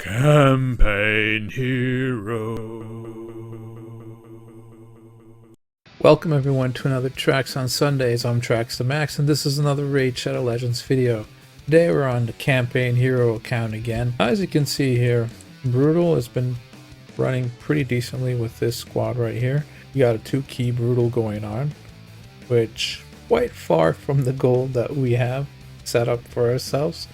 Campaign Hero. Welcome everyone to another Tracks on Sundays. I'm Tracks to Max, and this is another Raid Shadow Legends video. Today we're on the Campaign Hero account again. As you can see here, Brutal has been running pretty decently with this squad right here. You got a 2-key Brutal going on, which quite far from the goal that we have set up for ourselves,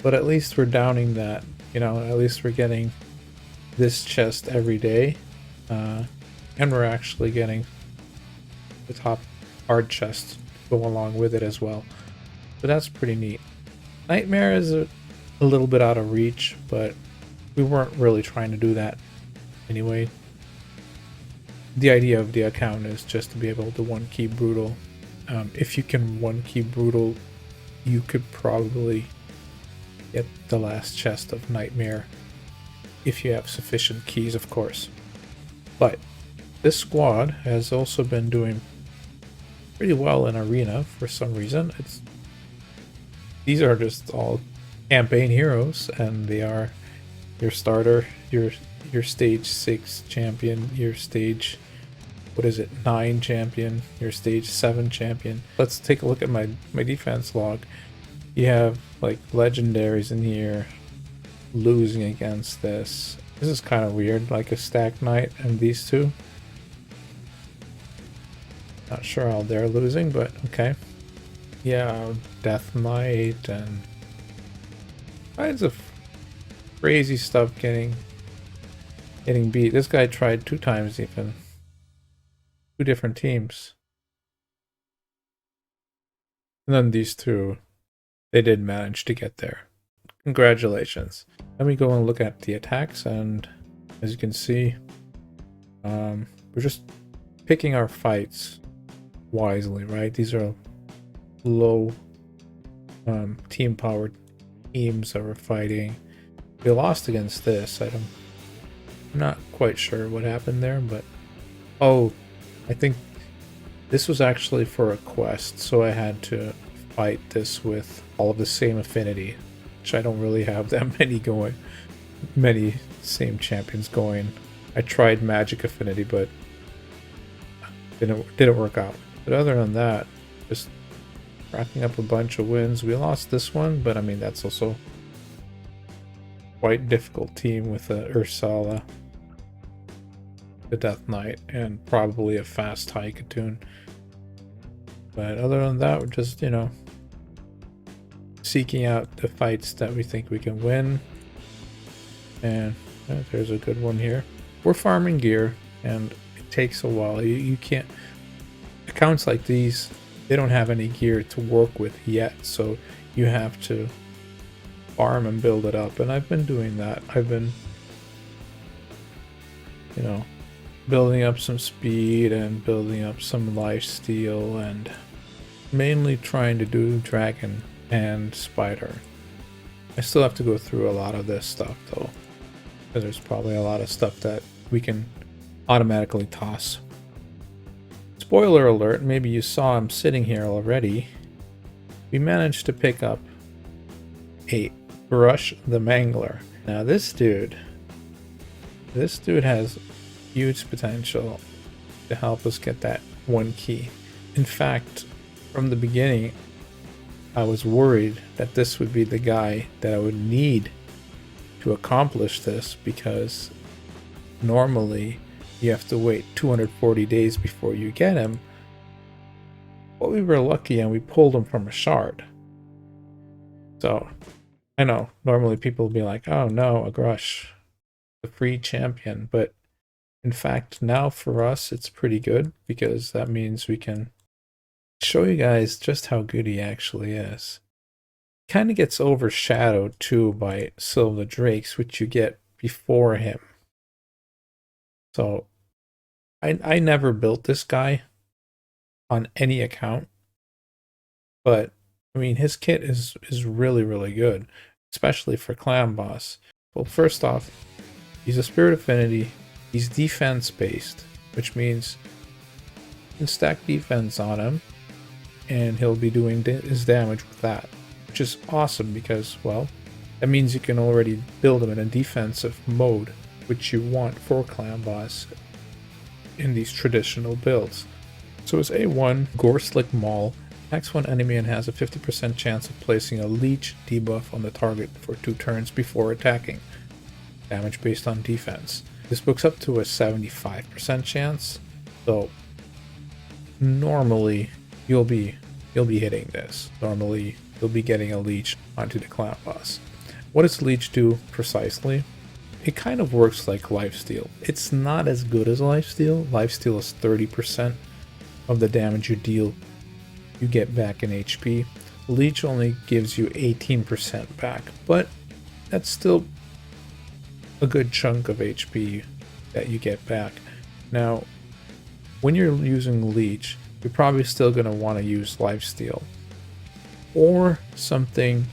but at least we're downing that. You know, at least we're getting this chest every day, and we're actually getting the top hard chest to go along with it as well. So that's pretty neat. Nightmare is a little bit out of reach, but we weren't really trying to do that anyway. The idea of the account is just to be able to 1-key Brutal. If you can 1-key Brutal, you could probably get the last chest of Nightmare if you have sufficient keys, of course. But this squad has also been doing pretty well in arena for some reason. These are just all campaign heroes, and they are your starter, your stage 6 champion, your stage 9 champion, your stage 7 champion. Let's take a look at my defense log. You have like legendaries in here losing against this. This is kind of weird, like a stack knight and these two. Not sure how they're losing, but okay. Yeah, Death Knight and kinds of crazy stuff getting beat. This guy tried 2 times even. 2 different teams. And then these two, they did manage to get there. Congratulations. Let me go and look at the attacks, and as you can see, we're just picking our fights wisely, right? These are low team powered teams that we're fighting. We lost against this. I'm not quite sure what happened there, but oh, I think this was actually for a quest, so I had to fight this with all of the same affinity, which I don't really have that many same champions going. I tried magic affinity, but didn't work out. But other than that, just racking up a bunch of wins. We lost this one, but I mean that's also quite difficult team with a Ursala, the Death Knight, and probably a fast Haikatoon. But other than that, we're just, you know, seeking out the fights that we think we can win. And there's a good one here. We're farming gear, and it takes a while. You can't... Accounts like these, they don't have any gear to work with yet, so you have to farm and build it up. And I've been doing that. I've been, you know, building up some speed and building up some lifesteal, and mainly trying to do dragon and spider. I still have to go through a lot of this stuff though, because there's probably a lot of stuff that we can automatically toss. Spoiler alert, maybe you saw I'm sitting here already. We managed to pick up a Brush the Mangler. Now this dude has huge potential to help us get that 1 key. In fact, from the beginning, I was worried that this would be the guy that I would need to accomplish this, because normally you have to wait 240 days before you get him. But we were lucky and we pulled him from a shard. So, I know, normally people will be like, oh no, a Grush, the free champion, but in fact, now for us, it's pretty good, because that means we can show you guys just how good he actually is. Kind of gets overshadowed too by Silver Drakes, which you get before him. So I never built this guy on any account, but I mean his kit is really, really good, especially for Clanboss. Well, first off, he's a Spirit Affinity. He's defense based, which means you can stack defense on him and he'll be doing his damage with that, which is awesome because, well, That means you can already build him in a defensive mode, which you want for Clanboss in these traditional builds. So his A1, Gore Slick Maul, attacks one enemy and has a 50% chance of placing a leech debuff on the target for 2 turns before attacking. Damage based on defense. This books up to a 75% chance, so normally you'll be hitting this. Normally you'll be getting a leech onto the Clanboss. What does leech do precisely? It kind of works like lifesteal. It's not as good as lifesteal. Lifesteal is 30% of the damage you deal, you get back in HP. Leech only gives you 18% back, but that's still a good chunk of HP that you get back. Now, when you're using leech, you're probably still going to want to use lifesteal or something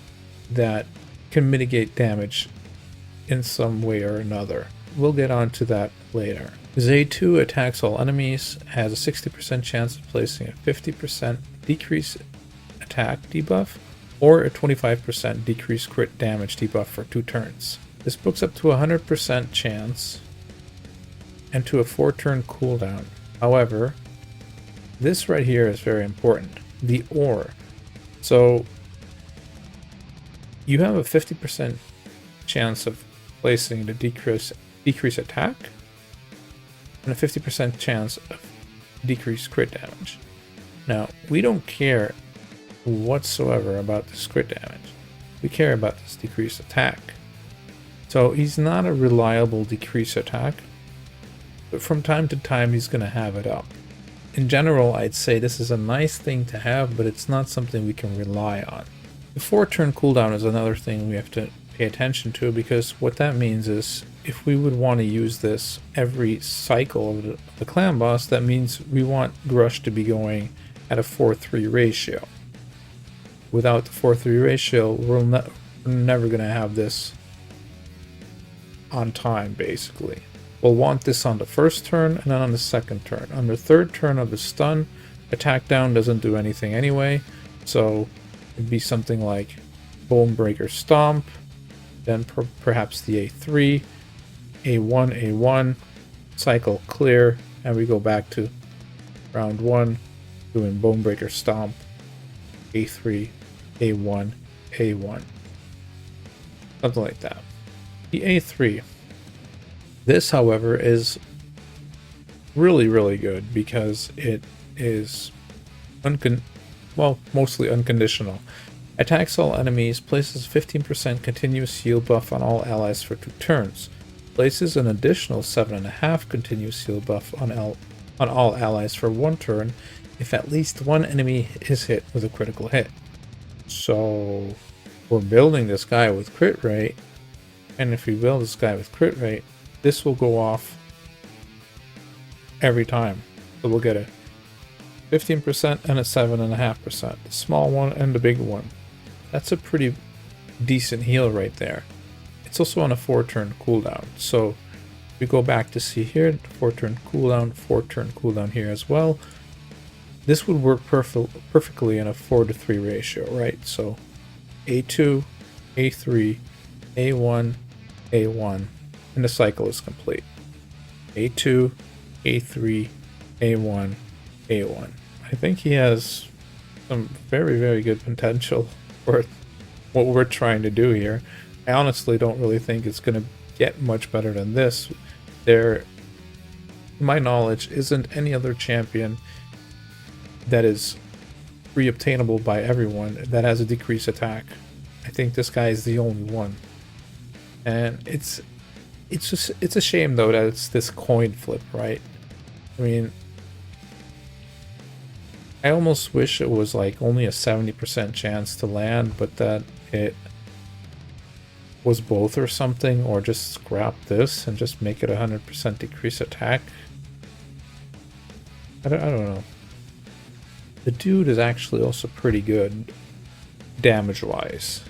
that can mitigate damage in some way or another. We'll get onto that later. Z2 attacks all enemies, has a 60% chance of placing a 50% decrease attack debuff or a 25% decrease crit damage debuff for 2 turns. This books up to a 100% chance and to a 4-turn cooldown. However, this right here is very important. The ore. So you have a 50% chance of placing the decrease attack and a 50% chance of decrease crit damage. Now, we don't care whatsoever about this crit damage. We care about this decreased attack. So he's not a reliable decrease attack, but from time to time he's going to have it up. In general, I'd say this is a nice thing to have, but it's not something we can rely on. The 4-turn cooldown is another thing we have to pay attention to, because what that means is if we would want to use this every cycle of the Clanboss, that means we want Grush to be going at a 4-3 ratio. Without the 4-3 ratio, we're never going to have this on time, basically. We'll want this on the first turn and then on the second turn. On the third turn of the stun, attack down doesn't do anything anyway, so it'd be something like Bonebreaker Stomp, then perhaps the A3, A1, A1, cycle clear, and we go back to round 1, doing Bonebreaker Stomp, A3, A1, A1. Something like that. The A3. This, however, is really, really good because it is mostly unconditional. Attacks all enemies, places 15% continuous heal buff on all allies for 2 turns. Places an additional 7.5 continuous heal buff on all allies for 1 turn if at least 1 enemy is hit with a critical hit. So we're building this guy with crit rate, and if we build this guy with crit rate, this will go off every time. So we'll get a 15% and a 7.5%. The small one and the big one. That's a pretty decent heal right there. It's also on a 4-turn cooldown. So we go back to see here, 4-turn cooldown, 4-turn cooldown here as well. This would work perfectly in a 4-to-3 ratio, right? So A2, A3, A1, A1, and the cycle is complete. A2, A3, A1, A1. I think he has some very, very good potential for what we're trying to do here. I honestly don't really think it's going to get much better than this. There, to my knowledge, isn't any other champion that is re-obtainable by everyone that has a decreased attack. I think this guy is the only one. And it's a shame though that it's this coin flip, right? I mean, I almost wish it was like only a 70% chance to land, but that it was both or something, or just scrap this and just make it 100% decrease attack. I don't know. The dude is actually also pretty good damage-wise.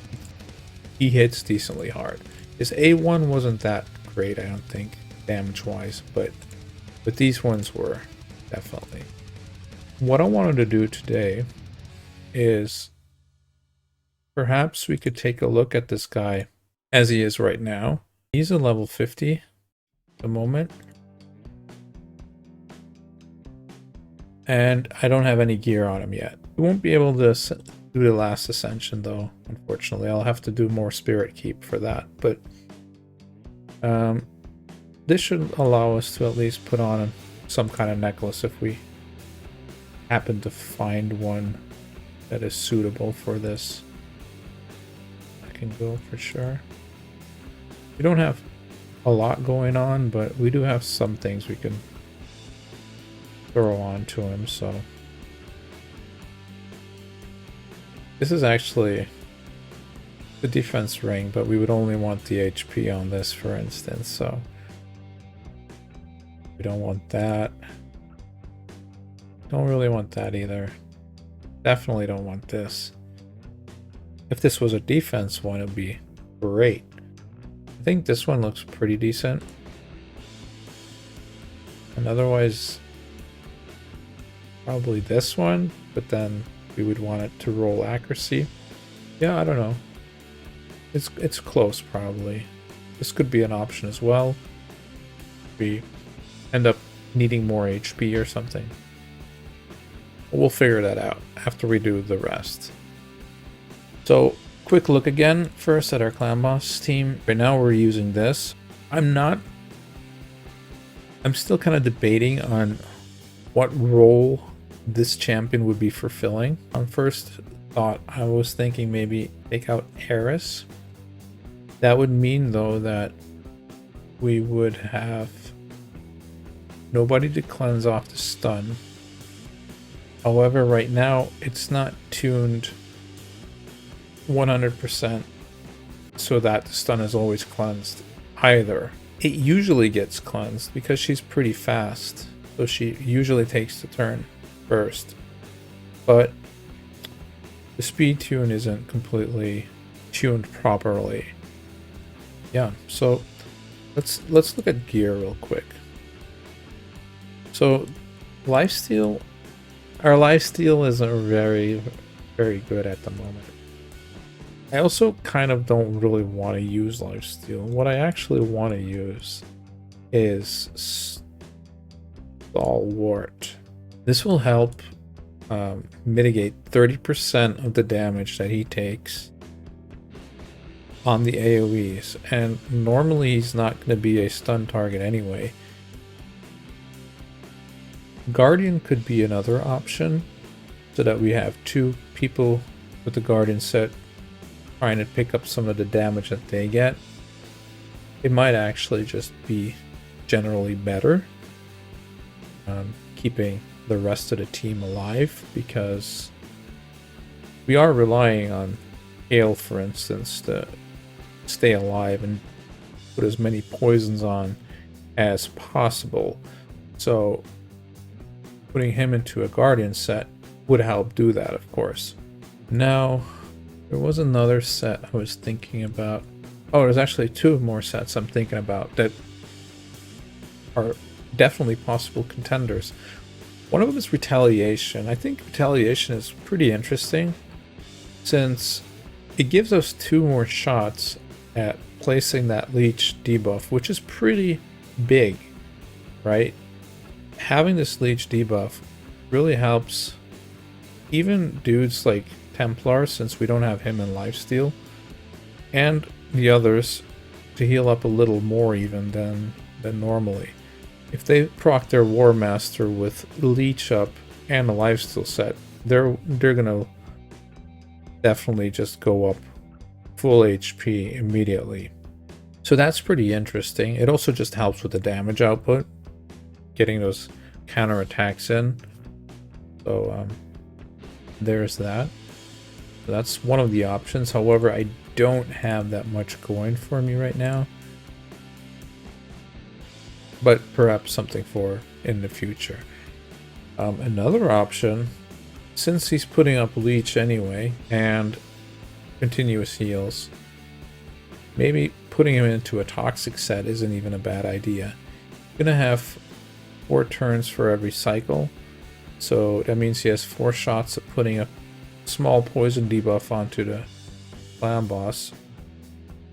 He hits decently hard. His A1 wasn't that great, I don't think, damage-wise, but these ones were, definitely. What I wanted to do today is perhaps we could take a look at this guy as he is right now. He's a level 50 at the moment. And I don't have any gear on him yet. We won't be able to do the last ascension though, unfortunately. I'll have to do more spirit keep for that. But this should allow us to at least put on some kind of necklace if we happen to find one that is suitable for this. I can go for sure. We don't have a lot going on, but we do have some things we can throw on to him, so this is actually the defense ring, but we would only want the HP on this, for instance, so we don't want that. Don't really want that either. Definitely don't want this. If this was a defense one, it'd be great. I think this one looks pretty decent, and otherwise probably this one, but then we would want it to roll accuracy. Yeah, I don't know. It's close probably. This could be an option as well. We end up needing more HP or something. We'll figure that out after we do the rest. So, quick look again first at our Clanboss team. Right now we're using this. I'm still kind of debating on what role this champion would be fulfilling. On first thought, I was thinking maybe take out Eris. That would mean though that we would have nobody to cleanse off the stun. However, right now it's not tuned 100% so that the stun is always cleansed either. It usually gets cleansed because she's pretty fast, so she usually takes the turn first, but the speed tune isn't completely tuned properly. Yeah, so let's look at gear real quick. So lifesteal, our lifesteal isn't very good at the moment. I also kind of don't really want to use lifesteal. What I actually want to use is Stalwart. This will help mitigate 30% of the damage that he takes on the AoEs, and normally he's not going to be a stun target anyway. Guardian could be another option, so that we have two people with the Guardian set trying to pick up some of the damage that they get. It might actually just be generally better, keeping the rest of the team alive, because we are relying on Hale, for instance, to stay alive and put as many poisons on as possible. So putting him into a Guardian set would help do that, of course. Now, there was another set I was thinking about. Oh, there's actually two more sets I'm thinking about that are definitely possible contenders. One of them is Retaliation. I think Retaliation is pretty interesting since it gives us two more shots at placing that leech debuff, which is pretty big, right? Having this leech debuff really helps even dudes like Templar, since we don't have him in lifesteal, and the others to heal up a little more even than normally. If they proc their War Master with leech up and a lifesteal set, they're gonna definitely just go up full HP immediately. So that's pretty interesting. It also just helps with the damage output, getting those counter attacks in. So there's that. So that's one of the options. However, I don't have that much going for me right now, but perhaps something for in the future. Another option, since he's putting up leech anyway and continuous heals, maybe putting him into a toxic set isn't even a bad idea. You're gonna have 4 turns for every cycle, so that means he has 4 shots at putting a small poison debuff onto the Clanboss.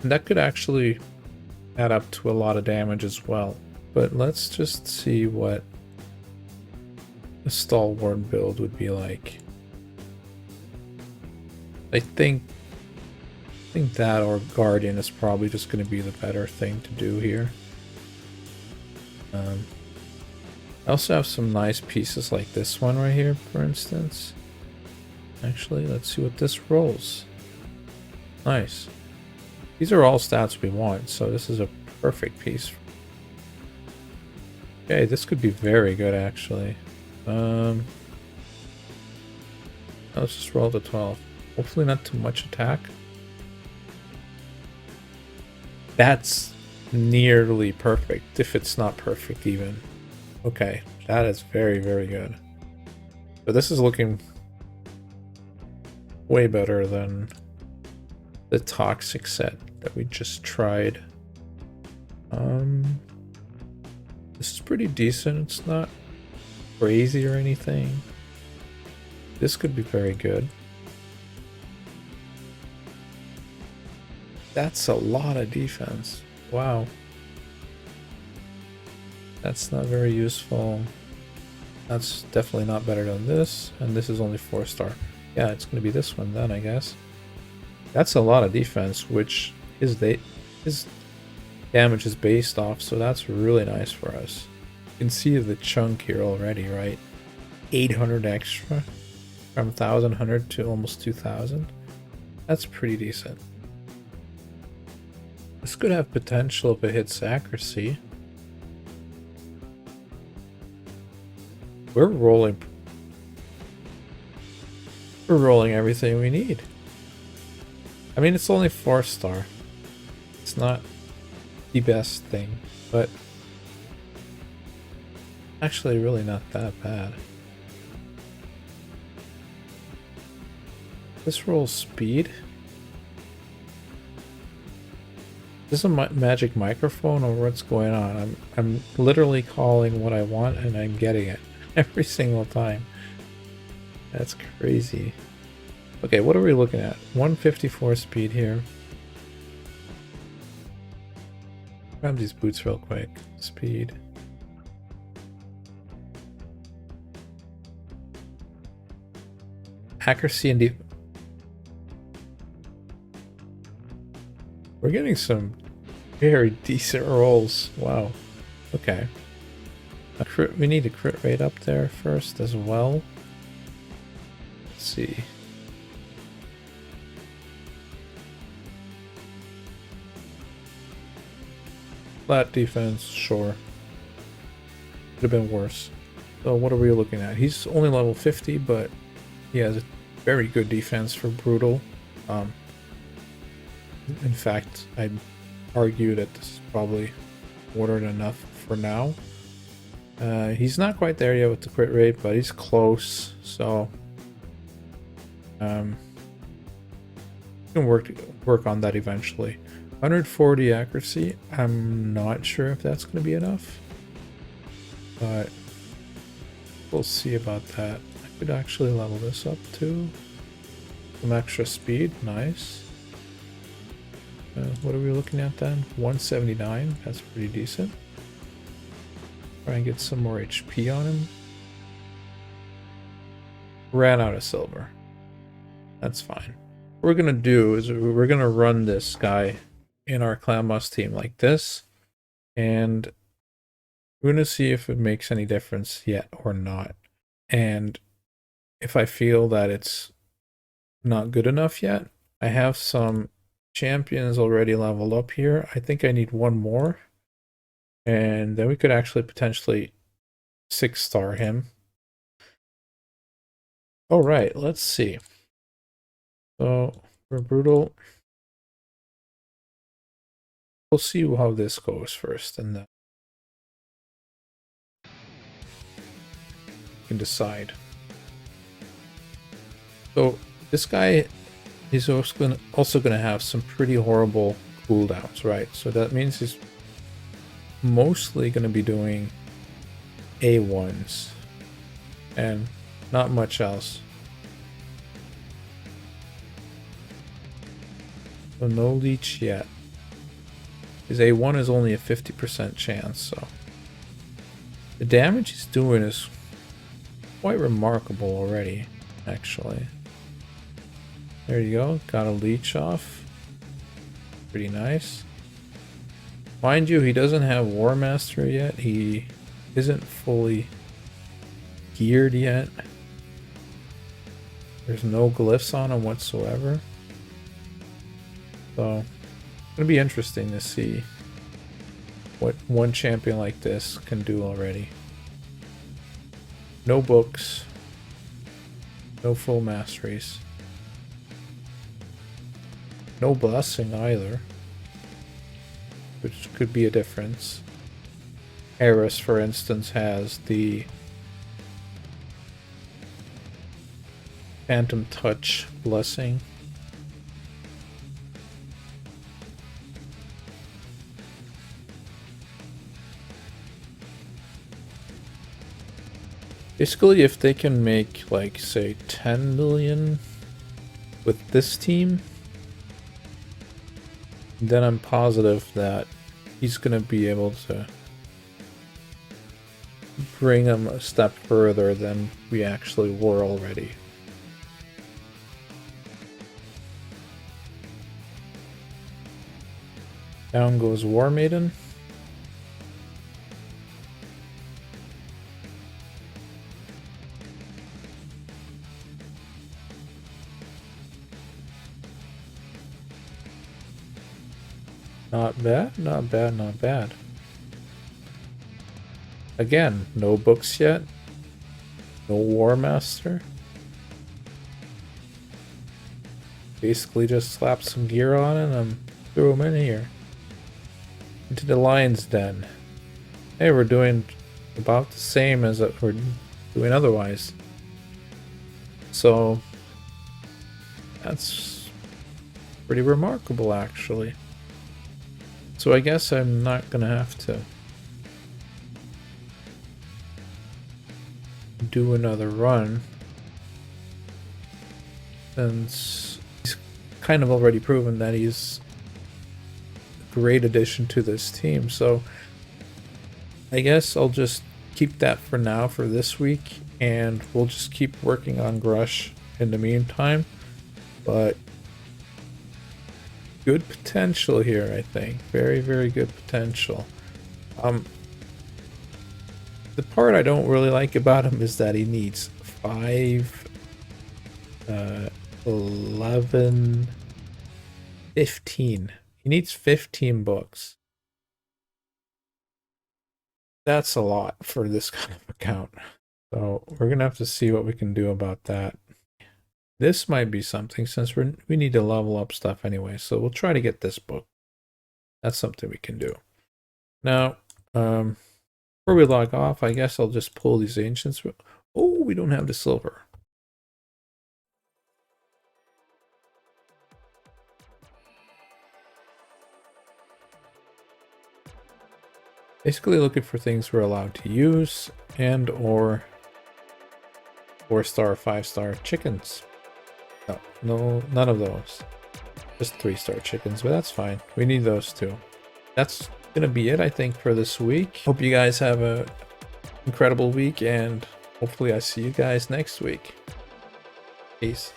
And that could actually add up to a lot of damage as well. But let's just see what a stalwart build would be like. I think that or Guardian is probably just going to be the better thing to do here. I also have some nice pieces like this one right here, for instance. Actually, let's see what this rolls. Nice. These are all stats we want, so this is a perfect piece. Okay, this could be very good, actually. Let's just roll the 12. Hopefully not too much attack. That's nearly perfect, if it's not perfect even. Okay, that is very, very good. So this is looking way better than the toxic set that we just tried. This is pretty decent. It's not crazy or anything. This could be very good. That's a lot of defense. Wow. That's not very useful. That's definitely not better than this. And this is only 4-star. Yeah, it's going to be this one then, I guess. That's a lot of defense, which his damage is based off, so that's really nice for us. You can see the chunk here already, right? 800 extra from 1,100 to almost 2,000. That's pretty decent. This could have potential if it hits accuracy. We're rolling everything we need. I mean, it's only 4-star. It's not the best thing, but actually really not that bad. This rolls speed. Is this a magic microphone or what's going on? I'm literally calling what I want and I'm getting it every single time. That's crazy. Okay, what are we looking at? 154 speed here. Grab these boots real quick. Speed. Accuracy and we're getting some very decent rolls. Wow. Okay. We need a crit rate up there first as well. Let's see. Flat defense, sure. Could have been worse. So what are we looking at? He's only level 50, but he has a very good defense for brutal. In fact, I'd argue that this is probably more than enough for now. He's not quite there yet with the crit rate, but he's close, so we can work on that eventually. 140 accuracy, I'm not sure if that's going to be enough, but we'll see about that. I could actually level this up too. Some extra speed, nice. What are we looking at then? 179, that's pretty decent. Try and get some more HP on him. Ran out of silver. That's fine. What we're gonna do is we're gonna run this guy in our Clanboss team like this, and we're gonna see if it makes any difference yet or not. And if I feel that it's not good enough yet, I have some champions already leveled up here. I think I need one more, and then we could actually potentially 6-star him. All right, let's see. So for brutal, we'll see how this goes first, and then we can decide. So this guy is also gonna have some pretty horrible cooldowns, right? So that means he's mostly gonna be doing A1s and not much else. So no leech yet. His A1 is only a 50% chance, so the damage he's doing is quite remarkable already, actually. There you go, got a leech off. Pretty nice. Mind you, he doesn't have War Master yet. He isn't fully geared yet. There's no glyphs on him whatsoever. So, it's gonna be interesting to see what one champion like this can do already. No books. No full masteries. No blessing either, which could be a difference. Eris, for instance, has the Phantom Touch blessing. Basically, if they can make, like, say, 10 million with this team, then I'm positive that he's going to be able to bring him a step further than we actually were already. Down goes War Maiden. Not bad, not bad, not bad. Again, no books yet. No War Master. Basically just slap some gear on it and threw him in here. Into the Lion's Den. Hey, we're doing about the same as we're doing otherwise. So, that's pretty remarkable, actually. So I guess I'm not gonna have to do another run, since he's kind of already proven that he's a great addition to this team. So I guess I'll just keep that for now for this week, and we'll just keep working on Grush in the meantime. But good potential here, I think. Very, very good potential. The part I don't really like about him is that he needs 5, 11, 15. He needs 15 books. That's a lot for this kind of account. So we're going to have to see what we can do about that. This might be something, since we need to level up stuff anyway, so we'll try to get this book. That's something we can do. Now, before we log off, I guess I'll just pull these ancients. Oh, we don't have the silver. Basically looking for things we're allowed to use, and or 4-star, 5-star chickens. No, none of those. Just 3-star chickens, but that's fine. We need those too. That's gonna be it, I think, for this week. Hope you guys have a incredible week, and hopefully I see you guys next week. Peace.